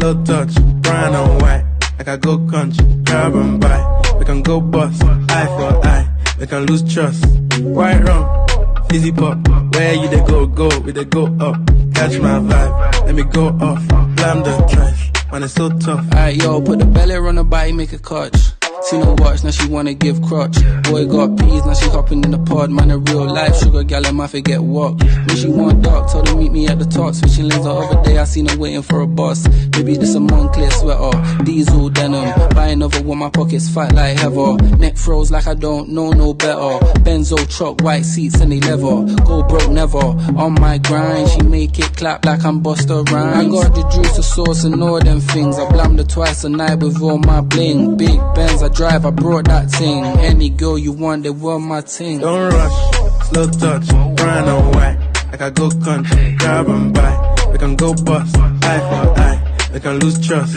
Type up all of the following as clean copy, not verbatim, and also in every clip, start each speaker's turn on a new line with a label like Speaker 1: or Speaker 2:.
Speaker 1: slow touch, brown and white. Like I go country, grab and buy. We can go bust, eye for eye. We can lose trust. Right wrong, fizzy pop. Where you they go, we they go up. Catch my vibe, let me go off. Blam the trash, man it's so tough.
Speaker 2: Alright yo, put the belly on her body, make a clutch. Seen her watch, now she wanna give crutch. Boy got peas, now she hopping in the pod. Man a real life sugar gal, I might forget what. When she want dark, told her meet me at the top. Switching lanes the other day, I seen her waiting for a bus. Maybe this a Moncler sweater, diesel denim. Buy another one, my pockets fat like heather. Neck froze like I don't know no better. Benzo truck, white seats and they leather. Go broke never, on my grind. She make it clap like I'm Busta Rhymes. I got the juice, the sauce and all them things. I blammed her twice a night with all my bling. Big Benz, I drive, I brought that thing. Any girl you want, they want my thing.
Speaker 1: Don't rush, slow touch, brown and white. Like I go country, grab and buy. We can go bust, eye for eye. We can lose trust.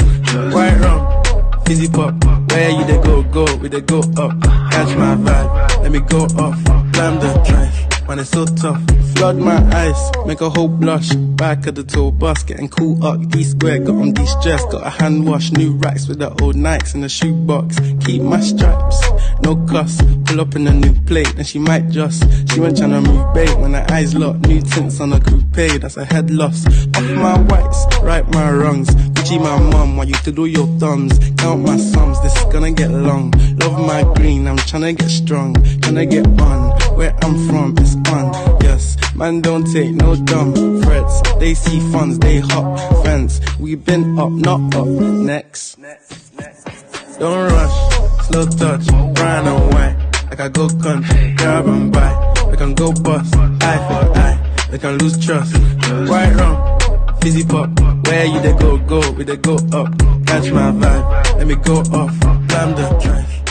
Speaker 1: Right wrong, fizzy pop. Where you they go, we they go up. Catch my vibe, let me go off. Blam the trash, man it's so tough. Flood my eyes, make a whole blush. Back of the tour bus, getting cool up. D-square, got on de-stress. Got a hand wash, new racks with the old Nikes in the shoebox. Keep my stripes, no cuss. Pull up in a new plate, and she might just. She went tryna move bait when her eyes locked. New tints on a coupe, that's a head loss. Off my whites, right my wrongs. Gucci my mum, want you to do your thumbs. Count my sums, this is gonna get long. Love my green, I'm tryna get strong. Tryna get on, where I'm from, it's on. Yes, man don't take no dumb threats. They see funds, they hop fence. We been up, not up. Next. Don't rush, slow touch, brown and white. Like I go country, grab and buy. We can go bust, eye for eye. We can lose trust. Right wrong, fizzy pop. Where you they go, we they go up. Catch my vibe, let me go off. Blam the trash.